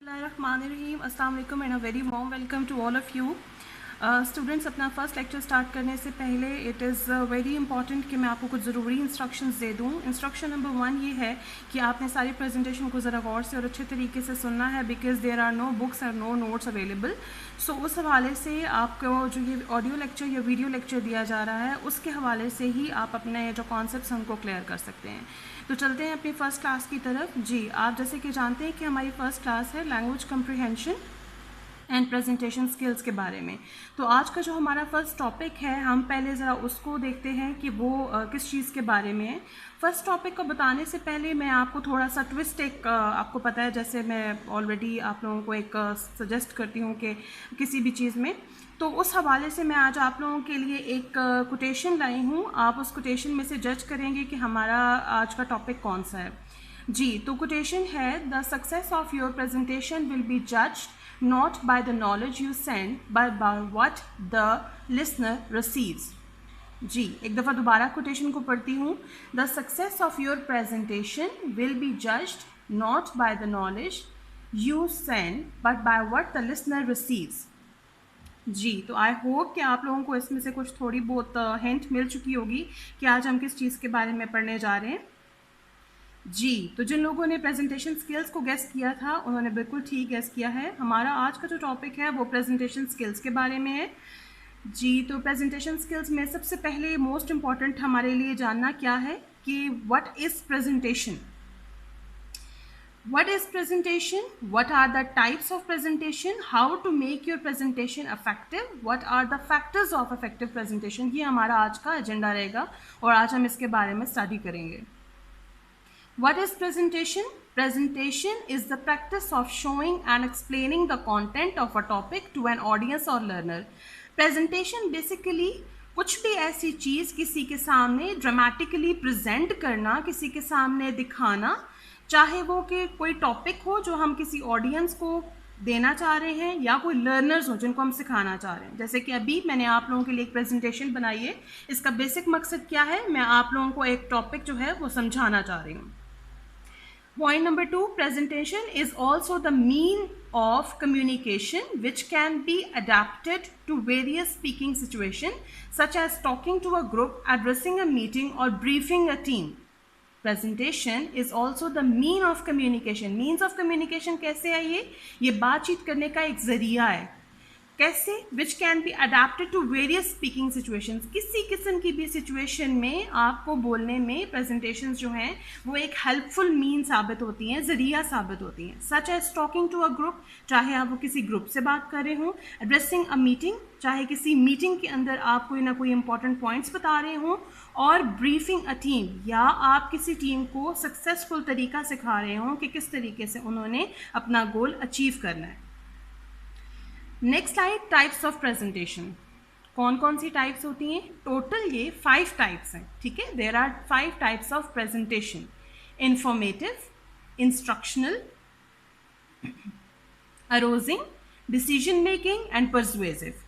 Bismillahirrahmanirrahim. Assalamu alaikum and a very warm welcome to all of you. Students अपना first lecture start करने से पहले it is very important कि मैं आपको कुछ ज़रूरी इंस्ट्रक्शंस दे दूँ. इंस्ट्रक्शन नंबर 1 ये है कि आपने सारी प्रेजेंटेशन को ज़रा गौर से और अच्छे तरीके से सुनना है, because there are no books और नो नोट्स अवेलेबल. सो उस हवाले से आपको जो ये ऑडियो लेक्चर या वीडियो लेक्चर दिया जा रहा है उसके हवाले से ही आप अपने जो कॉन्सेप्ट्स हैं उनको क्लियर कर सकते हैं. तो चलते हैं अपनी फ़र्स्ट क्लास की तरफ. जी, आप जैसे कि जानते हैं कि हमारी फ़र्स्ट क्लास है language comprehension and presentation skills के बारे में. तो आज का जो हमारा फर्स्ट टॉपिक है, हम पहले ज़रा उसको देखते हैं कि वो किस चीज़ के बारे में है. फर्स्ट टॉपिक को बताने से पहले मैं आपको थोड़ा सा ट्विस्ट आपको पता है, जैसे मैं ऑलरेडी आप लोगों को एक सजेस्ट करती हूँ कि किसी भी चीज़ में, तो उस हवाले से मैं आज आप लोगों के लिए एक कोटेशन लाई हूँ. आप उस कोटेशन में से जज करेंगे कि हमारा आज का टॉपिक कौन सा है. जी, तो कोटेशन है, the success of your presentation will be judged not by the knowledge you send but by what the listener receives. जी, एक दफ़ा दोबारा कोटेशन को पढ़ती हूँ. The success of your presentation will be judged not by the knowledge you send but by what the listener receives. जी, तो आई hope कि आप लोगों को इसमें से कुछ थोड़ी बहुत हिंट मिल चुकी होगी कि आज हम किस चीज़ के बारे में पढ़ने जा रहे हैं. जी, तो जिन लोगों ने प्रेजेंटेशन स्किल्स को गेस किया था उन्होंने बिल्कुल ठीक गेस किया है. हमारा आज का जो टॉपिक है वो प्रेजेंटेशन स्किल्स के बारे में है. जी, तो प्रेजेंटेशन स्किल्स में सबसे पहले मोस्ट इम्पॉर्टेंट हमारे लिए जानना क्या है कि what is presentation. What is presentation? What are the types of presentation? How to make your presentation effective? What are the factors of effective presentation? ये हमारा आज का एजेंडा रहेगा और आज हम इसके बारे में स्टडी करेंगे. What is presentation? Presentation is the practice of showing and explaining the content of a topic to an audience or learner. Presentation basically कुछ भी ऐसी चीज़ किसी के सामने ड्रामेटिकली प्रेजेंट करना, किसी के सामने दिखाना, चाहे वो कि कोई टॉपिक हो जो हम किसी ऑडियंस को देना चाह रहे हैं या कोई लर्नर्स हो जिनको हम सिखाना चाह रहे हैं. जैसे कि अभी मैंने आप लोगों के लिए एक प्रेजेंटेशन बनाई है. इसका बेसिक मकसद क्या है, मैं आप लोगों को एक टॉपिक जो है वो समझाना चाह रही हूँ. Point number 2, presentation is also the mean of communication which can be adapted to various speaking situations such as talking to a group, addressing a meeting or briefing a team. Presentation is also the mean of communication. Means of communication कैसे है ये बातचीत करने का एक ज़रिया है. कैसे? Which can be adapted to various speaking situations. किसी किस्म की भी सिचुएशन में आपको बोलने में प्रेजेंटेशन जो हैं वो एक हेल्पफुल मीन साबित होती हैं, ज़रिया साबित होती हैं. Such as talking to a group, चाहे आप वो किसी ग्रुप से बात कर रहे हों. एड्रेसिंग अ मीटिंग, चाहे किसी मीटिंग के अंदर आप कोई ना कोई इंपॉर्टेंट पॉइंट्स बता रहे हों. और ब्रीफिंग अ टीम, या आप किसी टीम को सक्सेसफुल तरीका सिखा रहे हों कि किस तरीके से उन्होंने अपना गोल अचीव करना है. Next slide, types of presentation. कौन कौन सी टाइप्स होती हैं? टोटल ये 5 टाइप्स हैं. ठीक है, there are 5 types of presentation. Informative, instructional, arousing, decision making and persuasive.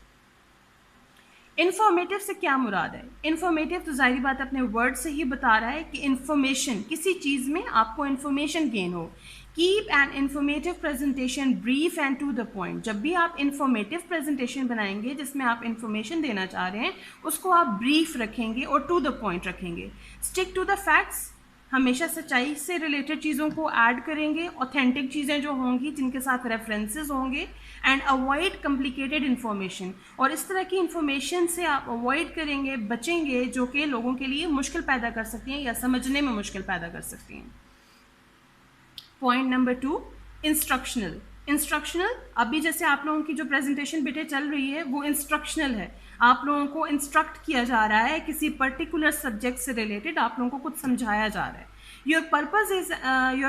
Informative से क्या मुराद है? इन्फॉर्मेटिव तो जाहिर बात अपने वर्ड से ही बता रहा है कि इन्फॉर्मेशन, किसी चीज़ में आपको इन्फॉर्मेशन गेन हो. Keep an informative presentation brief and to the point. जब भी आप इन्फॉर्मेटिव प्रेजेंटेशन बनाएंगे जिसमें आप इन्फॉर्मेशन देना चाह रहे हैं उसको आप ब्रीफ रखेंगे और टू द पॉइंट रखेंगे. स्टिक टू द फैक्ट्स, हमेशा सच्चाई से रिलेटेड चीज़ों को ऐड करेंगे, ऑथेंटिक चीज़ें जो होंगी जिनके साथ रेफरेंसेस होंगे. एंड अवॉइड कॉम्प्लिकेटेड इन्फॉर्मेशन, और इस तरह की इन्फॉर्मेशन से आप अवॉइड करेंगे, बचेंगे, जो कि लोगों के लिए मुश्किल पैदा कर सकती हैं या समझने में मुश्किल पैदा कर सकती हैं. Point number 2, instructional. इंस्ट्रक्शनल, अभी जैसे आप लोगों की जो प्रेजेंटेशन बेटे चल रही है वो इंस्ट्रक्शनल है. आप लोगों को इंस्ट्रक्ट किया जा रहा है, किसी पर्टिकुलर सब्जेक्ट से रिलेटेड आप लोगों को कुछ समझाया जा रहा है. Your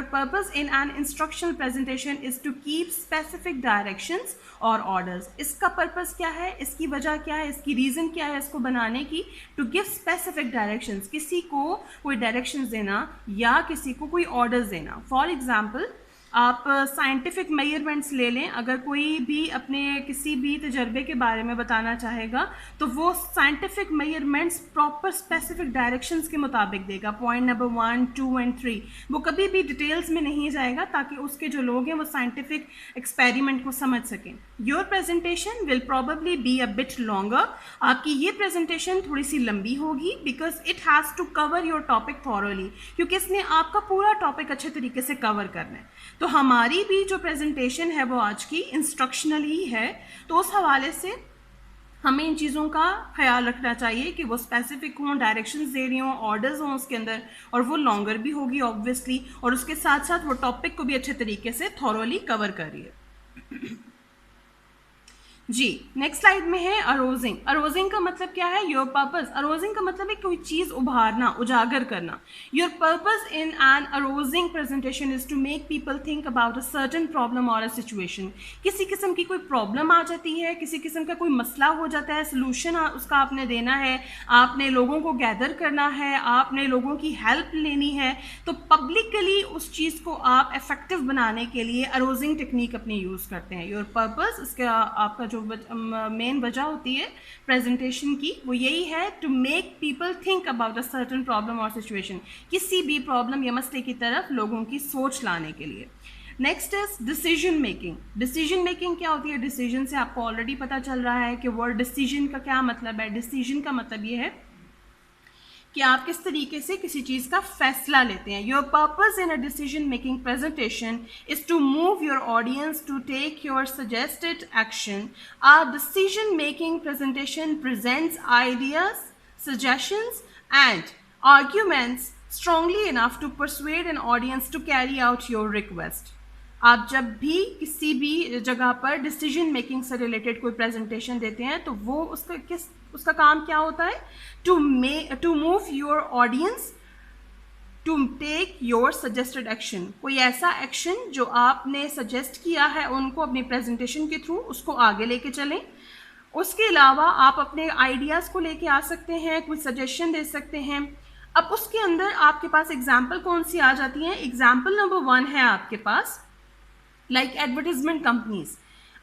purpose in an instructional presentation is to keep specific directions or orders. इसका पर्पस क्या है, इसकी वजह क्या है, इसकी रीज़न क्या है इसको बनाने की? To give specific directions, किसी को कोई डायरेक्शंस देना या किसी को कोई ऑर्डर्स देना. फॉर एग्जाम्पल, आप साइंटिफिक मेजरमेंट्स ले लें, अगर कोई भी अपने किसी भी तजर्बे के बारे में बताना चाहेगा तो वो scientific measurements proper specific directions के मुताबिक देगा, पॉइंट नंबर 1, 2 एंड 3। वो कभी भी डिटेल्स में नहीं जाएगा ताकि उसके जो लोग हैं वो साइंटिफिक एक्सपेरिमेंट को समझ सकें। Your presentation will probably be a bit longer, आपकी ये प्रेजेंटेशन थोड़ी सी लंबी होगी because it has to cover your topic thoroughly, क्योंकि इसने आपका पूरा टॉपिक अच्छे तरीके से कवर करना है। तो हमारी भी जो प्रेजेंटेशन है वो आज की इंस्ट्रक्शनल ही है, तो उस हवाले से हमें इन चीज़ों का ख्याल रखना चाहिए कि वो स्पेसिफिक हों, डायरेक्शंस दे रही हों, ऑर्डर्स हों उसके अंदर, और वो लॉन्गर भी होगी ऑब्वियसली, और उसके साथ साथ वो टॉपिक को भी अच्छे तरीके से थॉरोली कवर कर रही है। जी, नेक्स्ट स्लाइड में है अरोजिंग। अरोजिंग का मतलब क्या है? Your purpose. अरोजिंग का मतलब है कोई चीज़ उभारना, उजागर करना। Your purpose in an arousing presentation is to make people think about a certain problem और अ सिचुएशन। किसी किस्म की कोई प्रॉब्लम आ जाती है, किसी किस्म का कोई मसला हो जाता है, सोल्यूशन उसका आपने देना है, आपने लोगों को गैदर करना है, आपने लोगों की हेल्प लेनी है, तो पब्लिकली उस चीज़ को आप इफेक्टिव बनाने के लिए अरोजिंग टेक्निक अपनी यूज़ करते हैं। योर पर्पस, इसका आपका जो मेन वजह होती है प्रेजेंटेशन की वो यही है, to make people think about a certain problem और सिचुएशन, किसी भी प्रॉब्लम या मसले की तरफ लोगों की सोच लाने के लिए। Next is decision making. Decision making क्या होती है? डिसीजन से आपको ऑलरेडी पता चल रहा है कि वर्ड डिसीजन का क्या मतलब है। डिसीजन का मतलब ये है कि आप किस तरीके से किसी चीज़ का फैसला लेते हैं। Your purpose in a decision making presentation is to move your audience to take your suggested action. A decision making presentation presents ideas, suggestions and arguments strongly enough to persuade an audience to carry out your request. आप जब भी किसी भी जगह पर decision making से related कोई presentation देते हैं तो वो उसका काम क्या होता है? To move your audience to take your suggested action. कोई ऐसा एक्शन जो आपने सजेस्ट किया है उनको अपनी प्रेजेंटेशन के थ्रू, उसको आगे लेके चलें। उसके अलावा आप अपने आइडियाज़ को लेके आ सकते हैं, कोई सजेशन दे सकते हैं। अब उसके अंदर आपके पास एग्जाम्पल कौन सी आ जाती हैं? एग्जाम्पल नंबर 1 है आपके पास like advertisement companies.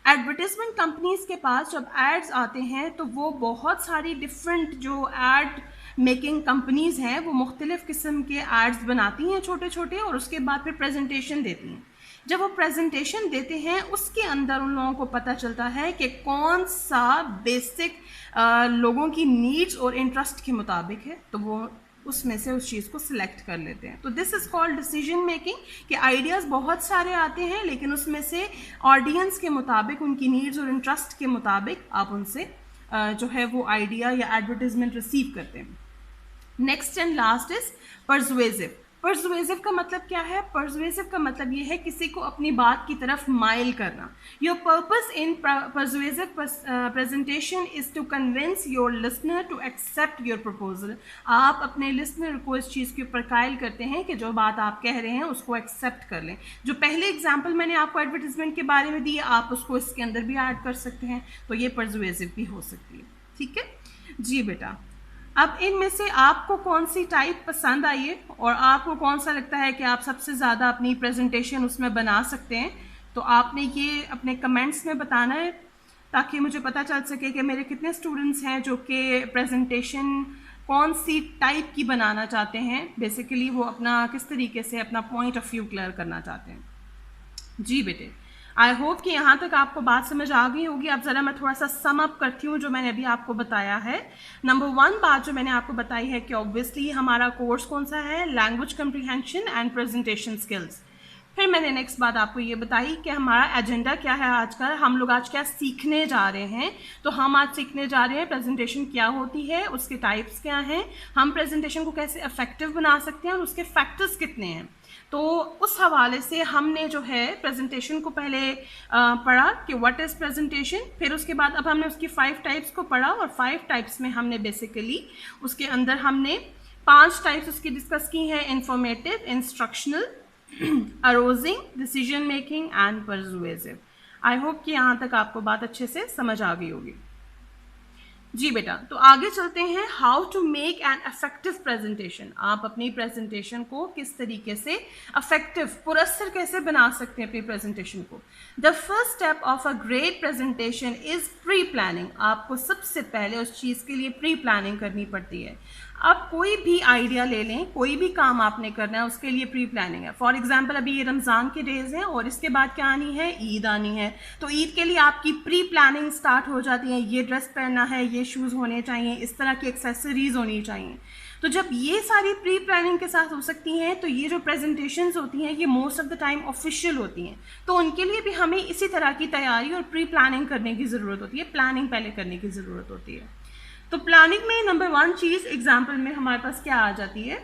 Advertisement companies के पास जब एड्स आते हैं तो वो बहुत सारी डिफरेंट जो एड मेकिंग कंपनीज हैं वो मुख्तलिफ किस्म के एड्स बनाती हैं छोटे छोटे, और उसके बाद फिर प्रेजेंटेशन देती हैं। जब वो प्रेजेंटेशन देते हैं उसके अंदर उन लोगों को पता चलता है कि कौन सा बेसिक लोगों की नीड्स और इंटरेस्ट के मुताबिक है, तो वो उसमें से उस चीज़ को सिलेक्ट कर लेते हैं। तो this is called decision making, कि आइडियाज़ बहुत सारे आते हैं लेकिन उसमें से ऑडियंस के मुताबिक, उनकी नीड्स और इंटरेस्ट के मुताबिक आप उनसे जो है वो आइडिया या एडवर्टीजमेंट रिसीव करते हैं। Next and last is persuasive. Persuasive का मतलब क्या है? परसुएसिव का मतलब ये है किसी को अपनी बात की तरफ माइल करना। Your purpose in persuasive presentation is to convince your listener to accept your proposal. आप अपने लिसनर को इस चीज़ के ऊपर कायल करते हैं कि जो बात आप कह रहे हैं उसको एक्सेप्ट कर लें। जो पहले एग्जाम्पल मैंने आपको एडवर्टीजमेंट के बारे में दी, आप उसको इसके अंदर भी ऐड कर सकते हैं, तो ये परसुएसिव भी हो सकती है। ठीक है जी बेटा। अब इनमें से आपको कौन सी टाइप पसंद आई है और आपको कौन सा लगता है कि आप सबसे ज़्यादा अपनी प्रेजेंटेशन उसमें बना सकते हैं, तो आपने ये अपने कमेंट्स में बताना है ताकि मुझे पता चल सके कि मेरे कितने स्टूडेंट्स हैं जो कि प्रेजेंटेशन कौन सी टाइप की बनाना चाहते हैं। बेसिकली वो अपना किस तरीके से अपना पॉइंट ऑफ व्यू क्लियर करना चाहते हैं। जी बेटे, आई होप कि यहाँ तक आपको बात समझ आ गई होगी। अब ज़रा मैं थोड़ा सा सम अप करती हूँ जो मैंने अभी आपको बताया है। नंबर 1 बात जो मैंने आपको बताई है कि ऑब्वियसली हमारा कोर्स कौन सा है? Language comprehension and presentation skills. फिर मैंने नेक्स्ट बात आपको ये बताई कि हमारा एजेंडा क्या है आज का, हम लोग आज क्या सीखने जा रहे हैं। तो हम आज सीखने जा रहे हैं प्रेजेंटेशन क्या होती है, उसके टाइप्स क्या हैं, हम प्रेजेंटेशन को कैसे इफेक्टिव बना सकते हैं और उसके फैक्टर्स कितने हैं। तो उस हवाले से हमने जो है प्रेजेंटेशन को पहले पढ़ा कि व्हाट इज़ प्रेजेंटेशन, फिर उसके बाद अब हमने उसकी 5 टाइप्स को पढ़ा, और 5 टाइप्स में हमने बेसिकली उसके अंदर हमने 5 टाइप्स उसकी डिस्कस की हैं: informative, instructional, arousing, decision making and persuasive. I hope कि यहाँ तक आपको बात अच्छे से समझ आ गई होगी। जी बेटा, तो आगे चलते हैं। How to make an effective presentation. आप अपनी प्रेजेंटेशन को किस तरीके से अफेक्टिव, पुरस्सर कैसे बना सकते हैं अपनी प्रेजेंटेशन को। The first step of a great presentation is pre planning. आपको सबसे पहले उस चीज़ के लिए प्री प्लानिंग करनी पड़ती है। आप कोई भी आइडिया ले लें, कोई भी काम आपने करना है, उसके लिए प्री प्लानिंग है। फॉर एग्जांपल अभी ये रमज़ान के डेज हैं और इसके बाद क्या आनी है, ईद आनी है। तो ईद के लिए आपकी प्री प्लानिंग स्टार्ट हो जाती है। ये ड्रेस पहनना है, ये शूज़ होने चाहिए, इस तरह की एक्सेसरीज होनी चाहिए। तो जब ये सारी प्री प्लानिंग के साथ हो सकती हैं, तो ये जो प्रेजेंटेशंस होती हैं ये most of the time official होती हैं। तो उनके लिए भी हमें इसी तरह की तैयारी और प्री प्लानिंग करने की ज़रूरत होती है, प्लानिंग पहले करने की ज़रूरत होती है। तो प्लानिंग में नंबर 1 चीज़ एग्जाम्पल में हमारे पास क्या आ जाती है,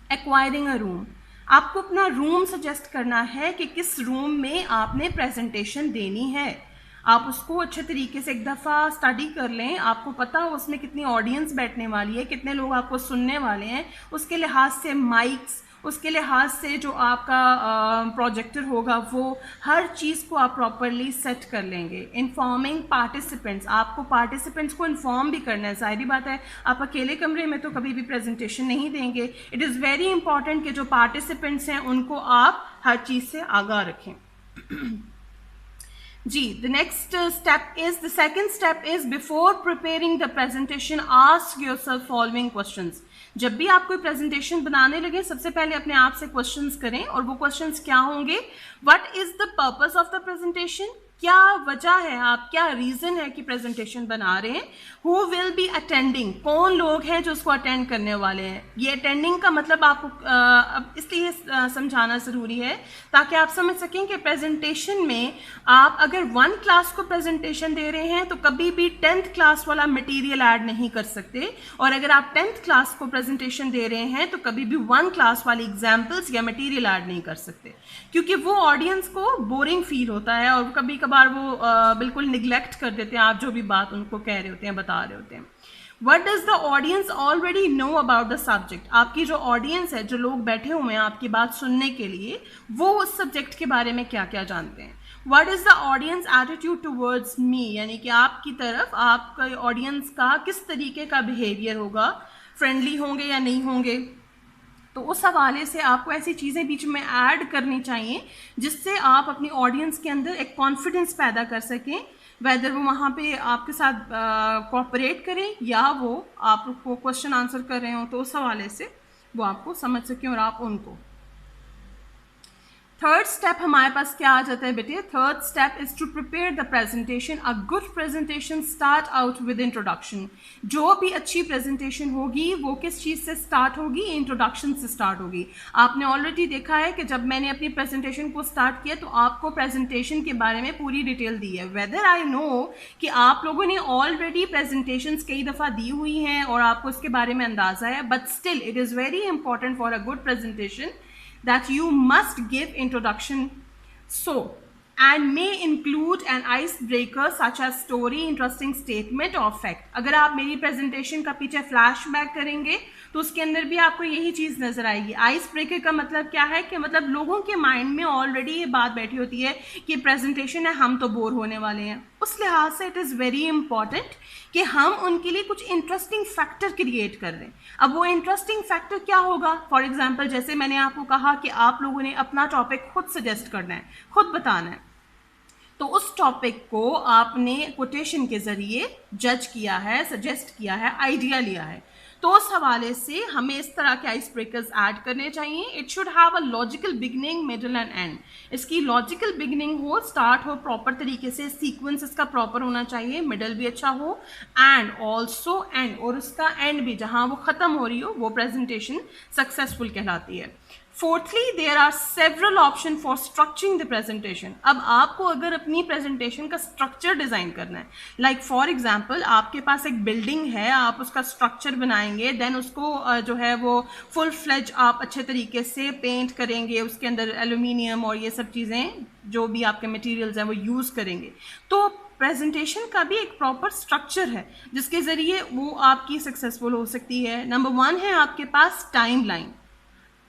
एक्वायरिंग अ रूम। आपको अपना रूम सजेस्ट करना है कि किस रूम में आपने प्रेजेंटेशन देनी है। आप उसको अच्छे तरीके से एक दफ़ा स्टडी कर लें, आपको पता हो उसमें कितनी ऑडियंस बैठने वाली है, कितने लोग आपको सुनने वाले हैं, उसके लिहाज से माइक्स, उसके लिहाज से जो आपका प्रोजेक्टर होगा, वो हर चीज़ को आप प्रॉपरली सेट कर लेंगे। इन्फॉर्मिंग पार्टिसिपेंट्स, आपको पार्टिसिपेंट्स को इन्फॉर्म भी करना है। ज़ाहिर बात है, आप अकेले कमरे में तो कभी भी प्रेजेंटेशन नहीं देंगे। इट इज़ वेरी इंपॉर्टेंट कि जो पार्टिसिपेंट्स हैं उनको आप हर चीज़ से आगाह रखें। जी, the next step is, the second step is, before preparing the presentation ask yourself following questions। जब भी आप कोई प्रेजेंटेशन बनाने लगे, सबसे पहले अपने आप से क्वेश्चंस करें, और वो क्वेश्चंस क्या होंगे, what is the purpose of the presentation, क्या वजह है, आप क्या रीज़न है कि प्रेजेंटेशन बना रहे हैं। हु विल बी अटेंडिंग, कौन लोग हैं जो उसको अटेंड करने वाले हैं। ये अटेंडिंग का मतलब आपको अब इसलिए समझाना ज़रूरी है ताकि आप समझ सकें कि प्रेजेंटेशन में आप अगर 1 क्लास को प्रेजेंटेशन दे रहे हैं तो कभी भी 10th क्लास वाला मटेरियल ऐड नहीं कर सकते, और अगर आप 10th क्लास को प्रेजेंटेशन दे रहे हैं तो कभी भी 1 क्लास वाली एग्जाम्पल्स या मटेरियल ऐड नहीं कर सकते, क्योंकि वो ऑडियंस को बोरिंग फील होता है और कभी कभार वो बिल्कुल निगलेक्ट कर देते हैं आप जो भी बात उनको कह रहे होते हैं, बता रहे होते हैं। What does the audience already know about the subject? आपकी जो ऑडियंस है, जो लोग बैठे हुए हैं आपकी बात सुनने के लिए, वो उस सब्जेक्ट के बारे में क्या क्या जानते हैं। What is the audience attitude towards me? यानी कि आपकी तरफ आपका ऑडियंस का किस तरीके का बिहेवियर होगा, फ्रेंडली होंगे या नहीं होंगे। तो उस हवाले से आपको ऐसी चीज़ें बीच में ऐड करनी चाहिए जिससे आप अपनी ऑडियंस के अंदर एक कॉन्फिडेंस पैदा कर सकें, वेदर वो वहाँ पे आपके साथ कोऑपरेट करें या वो आपको क्वेश्चन आंसर कर रहे हो, तो उस हवाले से वो आपको समझ सकें और आप उनको। थर्ड स्टेप हमारे पास क्या आ जाता है बेटे, third step is to prepare the presentation. A good presentation start out with introduction. जो भी अच्छी प्रेजेंटेशन होगी वो किस चीज़ से स्टार्ट होगी, इंट्रोडक्शन से स्टार्ट होगी। आपने ऑलरेडी देखा है कि जब मैंने अपनी प्रेजेंटेशन को स्टार्ट किया तो आपको प्रेजेंटेशन के बारे में पूरी डिटेल दी है। वेदर आई नो कि आप लोगों ने ऑलरेडी प्रेजेंटेशंस कई दफ़ा दी हुई हैं और आपको इसके बारे में अंदाज़ा है, but still it is very important for a good presentation that you must give introduction, so and may include an icebreaker such as story, interesting statement or fact। अगर आप मेरी प्रेजेंटेशन का पीछे फ्लैशबैक करेंगे तो उसके अंदर भी आपको यही चीज़ नज़र आएगी। आइस ब्रेकर का मतलब क्या है कि मतलब लोगों के माइंड में ऑलरेडी ये बात बैठी होती है कि प्रेजेंटेशन है, हम तो बोर होने वाले हैं। उस लिहाज से इट इज़ वेरी इंपॉर्टेंट कि हम उनके लिए कुछ इंटरेस्टिंग फैक्टर क्रिएट कर दें। अब वो इंटरेस्टिंग फैक्टर क्या होगा, फॉर एग्जांपल जैसे मैंने आपको कहा कि आप लोगों ने अपना टॉपिक खुद सजेस्ट करना है, खुद बताना है, तो उस टॉपिक को आपने कोटेशन के ज़रिए जज किया है, सजेस्ट किया है, आइडिया लिया है, तो उस हवाले से हमें इस तरह के आइस ब्रेकर्स ऐड करने चाहिए। It should have a logical beginning, middle and and. इसकी लॉजिकल बिगनिंग हो, स्टार्ट हो प्रॉपर तरीके से, सीक्वेंस इसका प्रॉपर होना चाहिए, मिडल भी अच्छा हो, एंड ऑल्सो एंड, और उसका एंड भी जहाँ वो ख़त्म हो रही हो वो प्रेजेंटेशन सक्सेसफुल कहलाती है। Fourthly, there are several option for structuring the presentation. अब आपको अगर अपनी प्रेजेंटेशन का स्ट्रक्चर डिज़ाइन करना है, लाइक फॉर एग्जांपल आपके पास एक बिल्डिंग है, आप उसका स्ट्रक्चर बनाएंगे, देन उसको जो है वो फुल फ्लेज आप अच्छे तरीके से पेंट करेंगे, उसके अंदर एल्यूमिनियम और ये सब चीज़ें जो भी आपके मटेरियल्स हैं वो यूज़ करेंगे। तो प्रेजेंटेशन का भी एक प्रॉपर स्ट्रक्चर है जिसके ज़रिए वो आपकी सक्सेसफुल हो सकती है। नंबर 1 है आपके पास टाइम लाइन।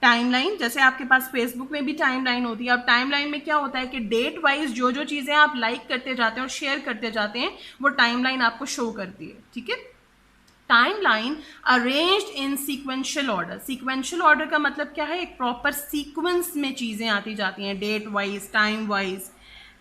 टाइमलाइन, जैसे आपके पास फेसबुक में भी टाइमलाइन होती है। अब टाइमलाइन में क्या होता है कि डेट वाइज जो जो चीज़ें आप लाइक करते जाते हैं और शेयर करते जाते हैं वो टाइमलाइन आपको शो करती है, ठीक है। Timeline arranged in sequential order. Sequential order का मतलब क्या है, एक प्रॉपर सीक्वेंस में चीज़ें आती जाती हैं, date wise, time wise.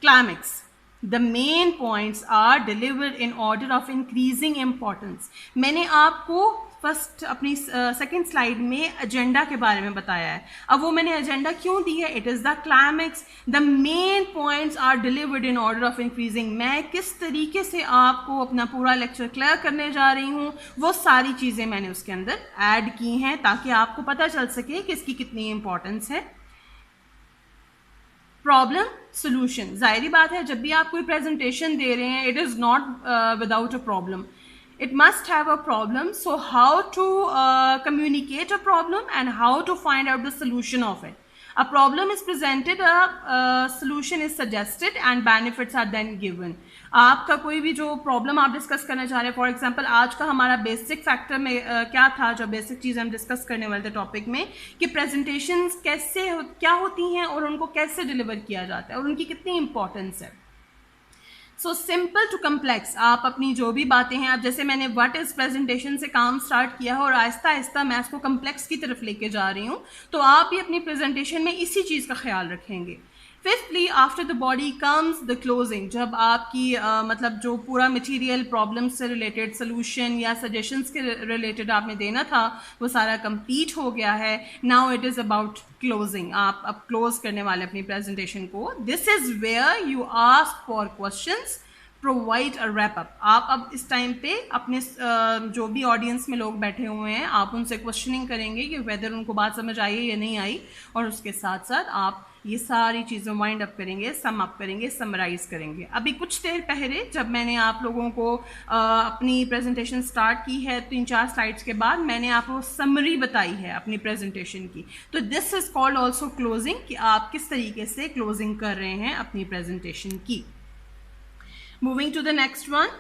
Climax, the main points are delivered in order of increasing importance. मैंने आपको फर्स्ट अपनी सेकेंड स्लाइड में एजेंडा के बारे में बताया है। अब वो मैंने एजेंडा क्यों दी है, it is the climax, the main points are delivered in order of increasing. मैं किस तरीके से आपको अपना पूरा लेक्चर क्लियर करने जा रही हूँ, वो सारी चीज़ें मैंने उसके अंदर ऐड की हैं ताकि आपको पता चल सके कि इसकी कितनी इंपॉर्टेंस है। प्रॉब्लम सोल्यूशन, जाहिर बात है जब भी आप कोई प्रेजेंटेशन दे रहे हैं, it is not without a problem, it must have a problem. So how to communicate a problem and how to find out the solution of it. A problem is presented, a solution is suggested and benefits are then given. आपका कोई भी जो problem आप discuss करना चाह रहे हैं, for example आज का हमारा बेसिक फैक्टर में क्या था, जो बेसिक चीज़ हम डिस्कस करने वाले थे टॉपिक में, कि प्रेजेंटेशंस क्या होती हैं और उनको कैसे डिलीवर किया जाता है और उनकी कितनी इंपॉर्टेंस है। सो सिंपल टू कम्प्लेक्स, आप अपनी जो भी बातें हैं, आप जैसे मैंने व्हाट इज़ प्रेजेंटेशन से काम स्टार्ट किया है और आहिस्ता आहिस्ता मैं इसको कम्प्लेक्स की तरफ लेके जा रही हूँ, तो आप भी अपनी प्रेजेंटेशन में इसी चीज़ का ख्याल रखेंगे। Fifthly, after the body comes the closing. जब आपकी मतलब जो पूरा मटेरियल प्रॉब्लम से रिलेटेड सोल्यूशन या सजेशंस के रिलेटेड आपने देना था वो सारा कंप्लीट हो गया है, now it is about closing. आप अब क्लोज करने वाले अपनी प्रेजेंटेशन को। This is where you ask for questions, provide a wrap up. आप अब इस टाइम पे अपने जो भी ऑडियंस में लोग बैठे हुए हैं, आप उनसे क्वेश्चनिंग करेंगे कि वेदर उनको बात समझ आई है या नहीं आई, और उसके साथ साथ आप ये सारी चीज़ें वाइंड अप करेंगे, सम अप करेंगे, समराइज करेंगे। अभी कुछ देर पहले जब मैंने आप लोगों को अपनी प्रेजेंटेशन स्टार्ट की है 3-4 स्लाइड्स के बाद, मैंने आपको समरी बताई है अपनी प्रेजेंटेशन की। तो this is called also closing, कि आप किस तरीके से क्लोजिंग कर रहे हैं अपनी प्रेजेंटेशन की। Moving to the next one,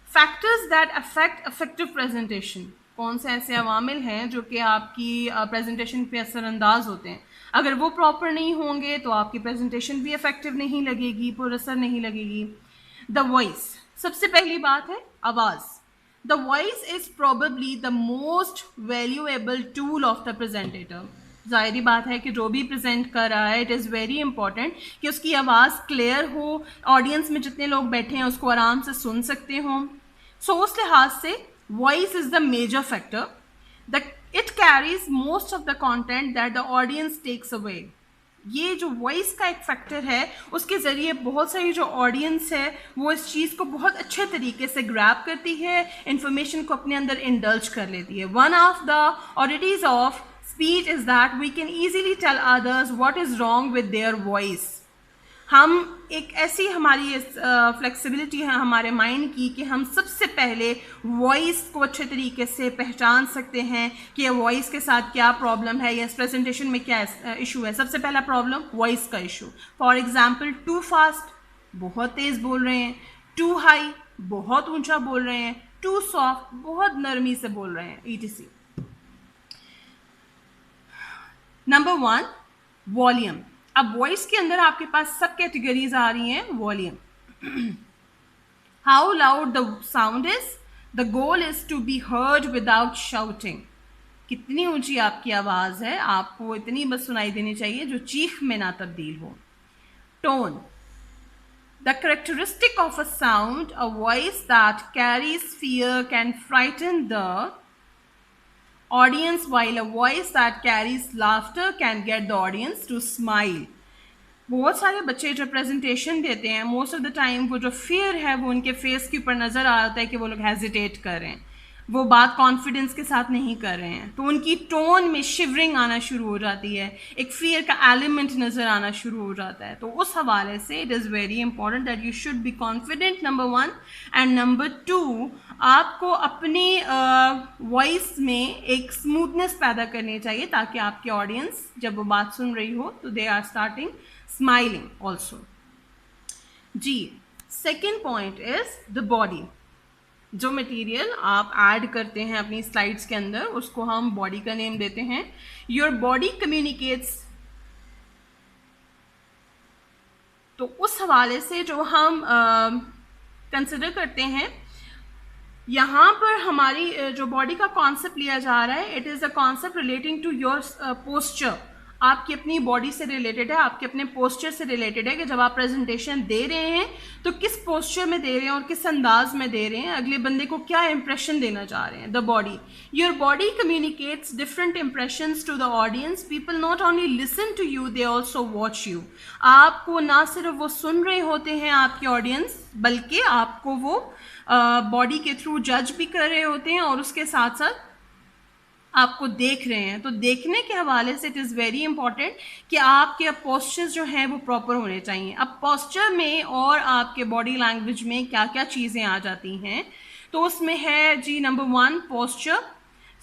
factors that affect effective presentation. कौन से ऐसे अवामिल हैं जो कि आपकी प्रेजेंटेशन पे असरअंदाज होते हैं। अगर वो प्रॉपर नहीं होंगे तो आपकी प्रेजेंटेशन भी इफेक्टिव नहीं लगेगी, पुरअसर नहीं लगेगी। द वॉइस, सबसे पहली बात है आवाज़। The voice is probably the most valuable tool of the presentator. ज़ाहिरी बात है कि जो भी प्रेजेंट कर रहा है, इट इज़ वेरी इंपॉर्टेंट कि उसकी आवाज़ क्लियर हो, ऑडियंस में जितने लोग बैठे हैं उसको आराम से सुन सकते हों। सो उस लिहाज से voice is the major factor. It carries most of the content that the audience takes away. ये जो वॉइस का एक फैक्टर है, उसके ज़रिए बहुत सारी जो ऑडियंस है वो इस चीज़ को बहुत अच्छे तरीके से ग्रैब करती है, इंफॉर्मेशन को अपने अंदर इंडल्ज कर लेती है। One of the oddities of speech is that we can easily tell others what is wrong with their voice. हम एक ऐसी हमारी फ्लेक्सिबिलिटी है हमारे माइंड की कि हम सबसे पहले वॉइस को अच्छे तरीके से पहचान सकते हैं कि ये वॉइस के साथ क्या प्रॉब्लम है या इस प्रेजेंटेशन में क्या इशू है। सबसे पहला प्रॉब्लम वॉइस का issue. For example, too fast, बहुत तेज़ बोल रहे हैं, टू हाई, बहुत ऊंचा बोल रहे हैं, टू सॉफ्ट, बहुत नरमी से बोल रहे हैं, etc. Number 1, volume. अब वॉइस के अंदर आपके पास सब कैटेगरीज आ रही हैं। Volume, how loud the sound is, the goal is to be heard without shouting. कितनी ऊंची आपकी आवाज़ है, आपको इतनी बस सुनाई देनी चाहिए जो चीख में ना तब्दील हो। Tone, the characteristic of a sound, a voice that carries fear can frighten the audience, while a voice that carries laughter can get the audience to smile. बहुत सारे बच्चे जब प्रेजेंटेशन देते हैं, मोस्ट ऑफ द टाइम वो जो fear है वो उनके फेस के ऊपर नज़र आता है कि वो लोग हेजिटेट कर रहे हैं, वो बात कॉन्फिडेंस के साथ नहीं कर रहे हैं, तो उनकी टोन में शिवरिंग आना शुरू हो जाती है, एक फियर का एलिमेंट नज़र आना शुरू हो जाता है। तो उस हवाले से it is very important that you should be confident, number 1। And number 2, आपको अपनी वॉइस में एक स्मूथनेस पैदा करनी चाहिए ताकि आपके ऑडियंस जब वो बात सुन रही हो तो they are starting smiling also. जी, second point is the body. जो मटेरियल आप ऐड करते हैं अपनी स्लाइड्स के अंदर उसको हम बॉडी का नेम देते हैं। योर बॉडी कम्युनिकेट्स, तो उस हवाले से जो हम कंसिडर करते हैं, यहाँ पर हमारी जो बॉडी का कॉन्सेप्ट लिया जा रहा है, it is a concept relating to your posture. आपकी अपनी बॉडी से रिलेटेड है, आपके अपने पोस्चर से रिलेटेड है कि जब आप प्रेजेंटेशन दे रहे हैं तो किस पोस्चर में दे रहे हैं और किस अंदाज में दे रहे हैं, अगले बंदे को क्या इंप्रेशन देना चाह रहे हैं। The body, your body communicates different impressions to the audience. People not only listen to you, they also watch you. आपको ना सिर्फ वो सुन रहे होते हैं आपके ऑडियंस, बल्कि आपको वो बॉडी के थ्रू जज भी कर रहे होते हैं और उसके साथ साथ आपको देख रहे हैं। तो देखने के हवाले से इट इज़ वेरी इंपॉर्टेंट कि आपके पोस्चर्स जो हैं वो प्रॉपर होने चाहिए। अब पोस्चर में और आपके बॉडी लैंग्वेज में क्या क्या चीज़ें आ जाती हैं, तो उसमें है जी number 1 posture.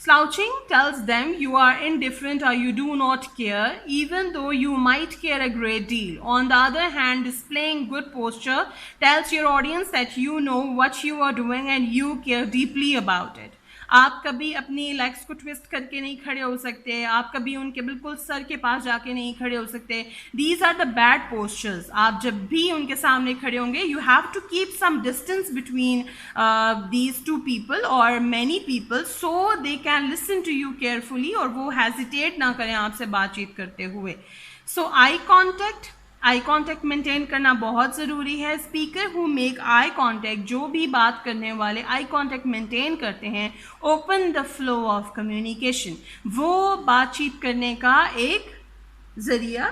Slouching tells them you are indifferent or you do not care, even though you might care a great deal. On the other hand, displaying good posture tells your audience that you know what you are doing and you care deeply about it. आप कभी अपनी legs को twist करके नहीं खड़े हो सकते, आप कभी उनके बिल्कुल सर के पास जाके नहीं खड़े हो सकते। These are the bad postures. आप जब भी उनके सामने खड़े होंगे, you have to keep some distance between these two people और many people, so they can listen to you carefully और वो हेजिटेट ना करें आपसे बातचीत करते हुए। सो आई कॉन्टैक्ट मेंटेन करना बहुत ज़रूरी है। Speaker who make eye contact, जो भी बात करने वाले आई कॉन्टैक्ट मेंटेन करते हैं, open the flow of communication, वो बातचीत करने का एक ज़रिया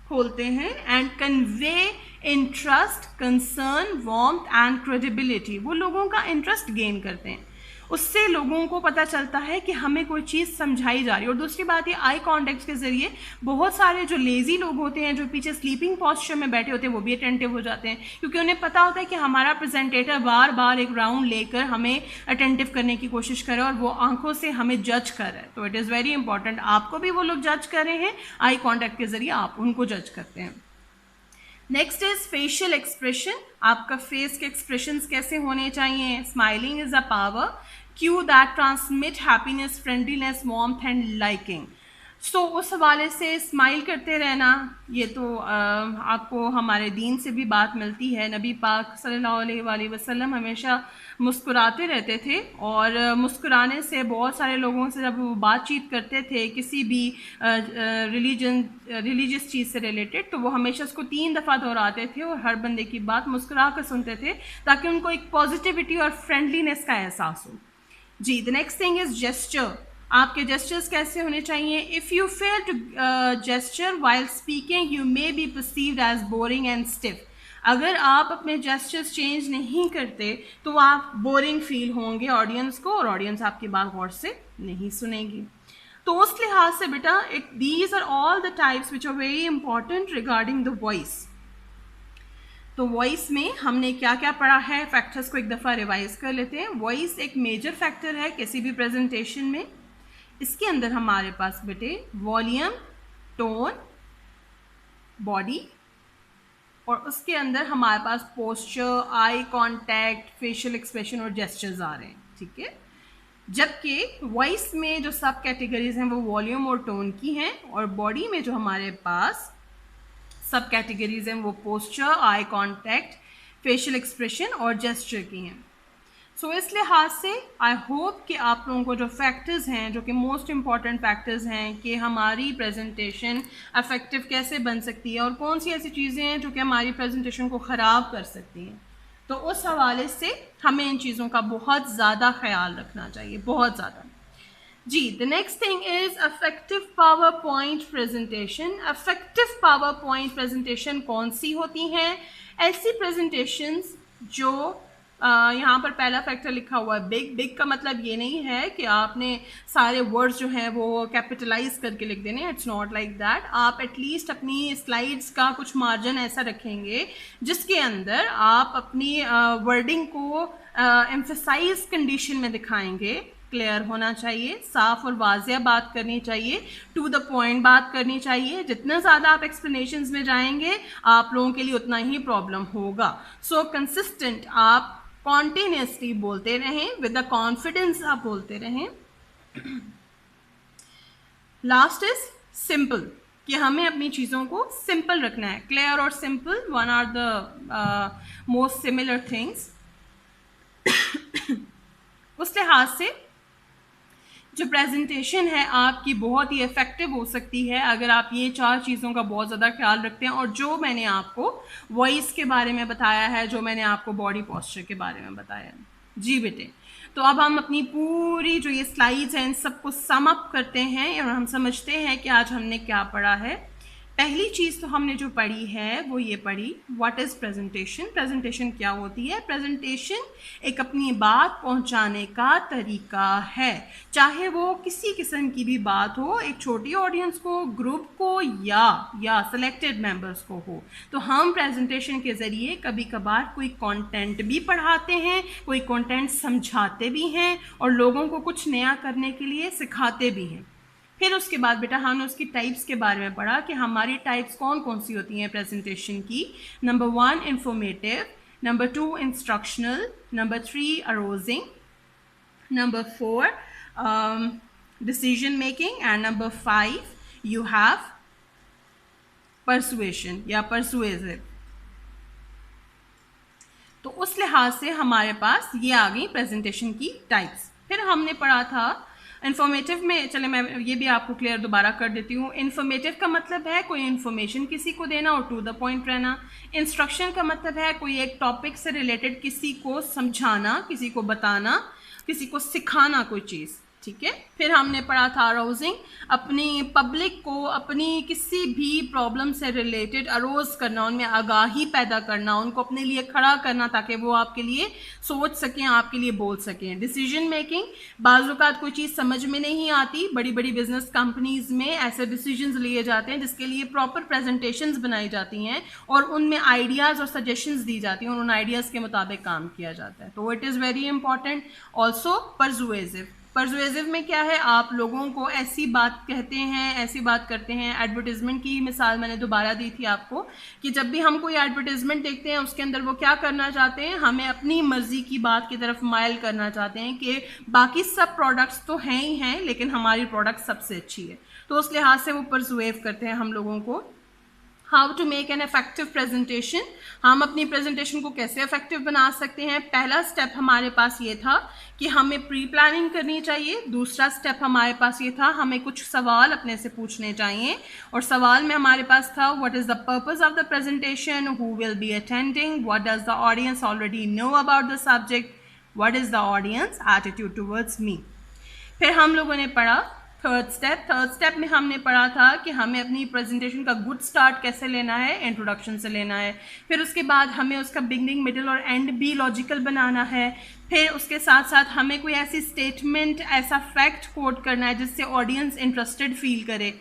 खोलते हैं। And convey interest, concern, warmth and credibility, वो लोगों का इंटरेस्ट गेन करते हैं, उससे लोगों को पता चलता है कि हमें कोई चीज़ समझाई जा रही है। और दूसरी बात ये, आई कॉन्टैक्ट के ज़रिए बहुत सारे जो लेज़ी लोग होते हैं, जो पीछे स्लीपिंग पोस्चर में बैठे होते हैं, वो भी अटेंटिव हो जाते हैं, क्योंकि उन्हें पता होता है कि हमारा प्रेजेंटेटर बार बार एक राउंड लेकर हमें अटेंटिव करने की कोशिश करे और वो आंखों से हमें जज कर रहा है। तो इट इज़ वेरी इंपॉर्टेंट, आपको भी वो लोग जज कर रहे हैं, आई कॉन्टैक्ट के ज़रिए आप उनको जज करते हैं। नेक्स्ट इज फेशियल एक्सप्रेशन, आपका फेस के एक्सप्रेशंस कैसे होने चाहिए। Smiling is a power, cue that transmit happiness, friendliness, warmth and liking. सो उस हवाले से स्माइल करते रहना, ये तो आपको हमारे दीन से भी बात मिलती है। नबी पाक सल्लल्लाहु अलैहि वसल्लम हमेशा मुस्कुराते रहते थे और मुस्कुराने से बहुत सारे लोगों से जब वो बातचीत करते थे किसी भी रिलीजियस चीज़ से रिलेटेड, तो वो हमेशा उसको 3 दफ़ा दोहराते थे और हर बंदे की बात मुस्कुरा कर सुनते थे ताकि उनको एक पॉजिटिविटी और फ्रेंडलीनेस का एहसास हो। जी, the next thing is gesture, आपके जेस्चर्स कैसे होने चाहिए। If you fail to gesture while speaking you may be perceived as boring and stiff. अगर आप अपने जेस्चर्स चेंज नहीं करते तो आप बोरिंग फील होंगे ऑडियंस को और ऑडियंस आपकी बात गौर से नहीं सुनेगी। तो उस लिहाज से बेटा these are all the types which are very important regarding the voice. तो वॉइस में हमने क्या क्या पढ़ा है, फैक्टर्स को एक दफ़ा रिवाइज कर लेते हैं। वॉइस एक मेजर फैक्टर है किसी भी प्रेजेंटेशन में। इसके अंदर हमारे पास बेटे वॉल्यूम, टोन, बॉडी और उसके अंदर हमारे पास posture, eye contact, facial expression और जेस्चर्स आ रहे हैं, ठीक है। जबकि वॉइस में जो सब कैटेगरीज हैं वो वॉल्यूम और टोन की हैं और बॉडी में जो हमारे पास सब कैटेगरीज हैं वो posture, eye contact, facial expression और जेस्चर की हैं। सो इस लिहाज से आई होप कि आप लोगों को जो फैक्टर्स हैं, जो कि मोस्ट इम्पॉर्टेंट फैक्टर्स हैं कि हमारी प्रेजेंटेशन इफेक्टिव कैसे बन सकती है और कौन सी ऐसी चीज़ें हैं जो कि हमारी प्रेजेंटेशन को ख़राब कर सकती हैं, तो उस हवाले से हमें इन चीज़ों का बहुत ज़्यादा ख्याल रखना चाहिए, बहुत ज़्यादा। जी, the next thing is effective PowerPoint presentation. Effective PowerPoint presentation कौन सी होती हैं? ऐसी प्रेजेंटेशंस जो यहाँ पर पहला फैक्टर लिखा हुआ है बिग। बिग का मतलब ये नहीं है कि आपने सारे वर्ड्स जो हैं वो कैपिटलाइज करके लिख देने, इट्स नॉट लाइक दैट। आप एटलीस्ट अपनी स्लाइड्स का कुछ मार्जिन ऐसा रखेंगे जिसके अंदर आप अपनी वर्डिंग को एम्फसाइज कंडीशन में दिखाएंगे। क्लियर होना चाहिए, साफ और वाज़िया बात करनी चाहिए, टू द पॉइंट बात करनी चाहिए। जितना ज़्यादा आप एक्सप्लेनेशंस में जाएंगे आप लोगों के लिए उतना ही प्रॉब्लम होगा। सो कंसिस्टेंट आप कॉन्टिन्यूसली बोलते रहें, विद द कॉन्फिडेंस आप बोलते रहें। लास्ट इज सिंपल, कि हमें अपनी चीज़ों को सिंपल रखना है। क्लियर और simple one are the most similar things. उस लिहाज से जो प्रेजेंटेशन है आपकी बहुत ही इफ़ेक्टिव हो सकती है अगर आप ये 4 चीज़ों का बहुत ज़्यादा ख्याल रखते हैं। और जो मैंने आपको वॉइस के बारे में बताया है, जो मैंने आपको बॉडी पोस्चर के बारे में बताया है। जी बेटे, तो अब हम अपनी पूरी जो ये स्लाइड्स हैं इन सबको सम अप करते हैं और हम समझते हैं कि आज हमने क्या पढ़ा है। पहली चीज़ तो हमने जो पढ़ी है वो ये पढ़ी, व्हाट इज़ प्रेजेंटेशन। प्रेजेंटेशन क्या होती है? प्रेजेंटेशन एक अपनी बात पहुंचाने का तरीका है, चाहे वो किसी किस्म की भी बात हो, एक छोटी ऑडियंस को, ग्रुप को या सेलेक्टेड मेंबर्स को हो। तो हम प्रेजेंटेशन के ज़रिए कभी कभार कोई कंटेंट भी पढ़ाते हैं, कोई कंटेंट समझाते भी हैं और लोगों को कुछ नया करने के लिए सिखाते भी हैं। फिर उसके बाद बेटा हमने उसकी टाइप्स के बारे में पढ़ा कि हमारी टाइप्स कौन कौन सी होती हैं प्रेजेंटेशन की। Number 1 informative, number 2 instructional, number 3 arousing, number 4 decision making and number 5 you have persuasion या परसुएसिव। तो उस लिहाज से हमारे पास ये आ गई प्रेजेंटेशन की टाइप्स। फिर हमने पढ़ा था इन्फॉर्मेटिव में, चले मैं ये भी आपको क्लियर दोबारा कर देती हूँ। इन्फॉर्मेटिव का मतलब है कोई इन्फॉर्मेशन किसी को देना और टू द पॉइंट रहना। इंस्ट्रक्शन का मतलब है कोई एक टॉपिक से रिलेटेड किसी को समझाना, किसी को बताना, किसी को सिखाना कोई चीज़, ठीक है। फिर हमने पढ़ा था अरोजिंग, अपनी पब्लिक को अपनी किसी भी प्रॉब्लम से रिलेटेड अरोज करना, उनमें आगाही पैदा करना, उनको अपने लिए खड़ा करना ताकि वो आपके लिए सोच सकें, आपके लिए बोल सकें। डिसीजन मेकिंग, बाज़ कोई चीज़ समझ में नहीं आती, बड़ी बड़ी बिजनेस कंपनीज़ में ऐसे डिसीजंस लिए जाते हैं जिसके लिए प्रॉपर प्रेजेंटेशंस बनाई जाती हैं और उनमें आइडियाज़ और सजेशंस दी जाती हैं और उन आइडियाज़ के मुताबिक काम किया जाता है। तो it is very important. Also persuasive, persuasive में क्या है, आप लोगों को ऐसी बात कहते हैं, ऐसी बात करते हैं। एडवर्टीज़मेंट की मिसाल मैंने दोबारा दी थी आपको कि जब भी हम कोई एडवर्टीज़मेंट देखते हैं उसके अंदर वो क्या करना चाहते हैं, हमें अपनी मर्ज़ी की बात की तरफ माइल करना चाहते हैं कि बाकी सब प्रोडक्ट्स तो हैं ही हैं लेकिन हमारी प्रोडक्ट सबसे अच्छी है। तो उस लिहाज से वो परसुएव करते हैं हम लोगों को। How to make an effective presentation, हम अपनी प्रेजेंटेशन को कैसे इफेक्टिव बना सकते हैं। पहला स्टेप हमारे पास ये था कि हमें प्री प्लानिंग करनी चाहिए। दूसरा स्टेप हमारे पास ये था हमें कुछ सवाल अपने से पूछने चाहिए और सवाल में हमारे पास था what is the purpose of the presentation, who will be attending, what does the audience already know about the subject, what is the audience attitude towards me. फिर हम लोगों ने पढ़ा थर्ड स्टेप में हमने पढ़ा था कि हमें अपनी प्रेजेंटेशन का गुड स्टार्ट कैसे लेना है, इंट्रोडक्शन से लेना है। फिर उसके बाद हमें उसका बिगनिंग, मिडिल और एंड भी लॉजिकल बनाना है। फिर उसके साथ साथ हमें कोई ऐसी स्टेटमेंट, ऐसा फैक्ट कोट करना है जिससे ऑडियंस इंटरेस्टेड फील करे।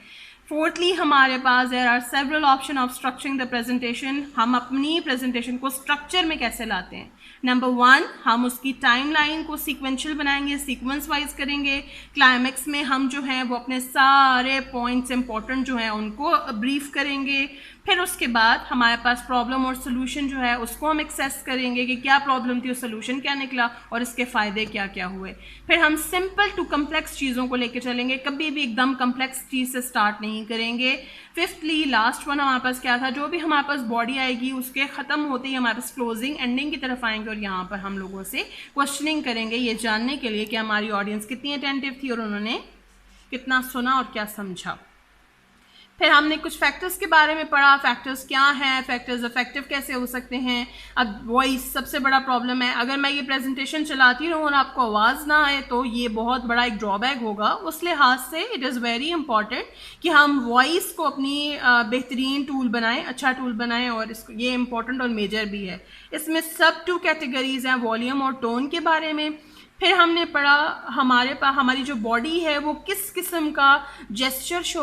फोर्थली हमारे पास there are several option of structuring the presentation, हम अपनी प्रेजेंटेशन को स्ट्रक्चर में कैसे लाते हैं। नंबर 1, हम उसकी टाइमलाइन को सीक्वेंशियल बनाएंगे, सीक्वेंस वाइज करेंगे। क्लाइमैक्स में हम जो हैं वो अपने सारे पॉइंट्स इंपॉर्टेंट जो हैं उनको ब्रीफ करेंगे। फिर उसके बाद हमारे पास प्रॉब्लम और सोल्यूशन जो है उसको हम एक्सेस करेंगे कि क्या प्रॉब्लम थी और सोल्यूशन क्या निकला और इसके फ़ायदे क्या क्या हुए। फिर हम सिंपल टू कम्प्लेक्स चीज़ों को लेकर चलेंगे, कभी भी एकदम कम्प्लेक्स चीज़ से स्टार्ट नहीं करेंगे। फिफ्थली लास्ट वन हमारे पास क्या था, जो भी हमारे पास बॉडी आएगी उसके ख़त्म होते ही हमारे पास क्लोजिंग, एंडिंग की तरफ आएंगे और यहाँ पर हम लोगों से क्वेश्चनिंग करेंगे ये जानने के लिए कि हमारी ऑडियंस कितनी अटेंटिव थी और उन्होंने कितना सुना और क्या समझा। फिर हमने कुछ फैक्टर्स के बारे में पढ़ा, फैक्टर्स क्या हैं, फैक्टर्स इफेक्टिव कैसे हो सकते हैं। अब वॉइस सबसे बड़ा प्रॉब्लम है, अगर मैं ये प्रेजेंटेशन चलाती रहूँ और आपको आवाज़ ना आए तो ये बहुत बड़ा एक ड्रॉबैक होगा। उस लिहाज से इट इज़ वेरी इंपॉर्टेंट कि हम वॉइस को अपनी बेहतरीन टूल बनाएं, अच्छा टूल बनाएं और इसको ये इंपॉर्टेंट और मेजर भी है। इसमें सब 2 कैटेगरीज हैं, वॉल्यूम और टोन के बारे में। फिर हमने पढ़ा हमारे पास हमारी जो बॉडी है वो किस किस्म का जेस्चर शो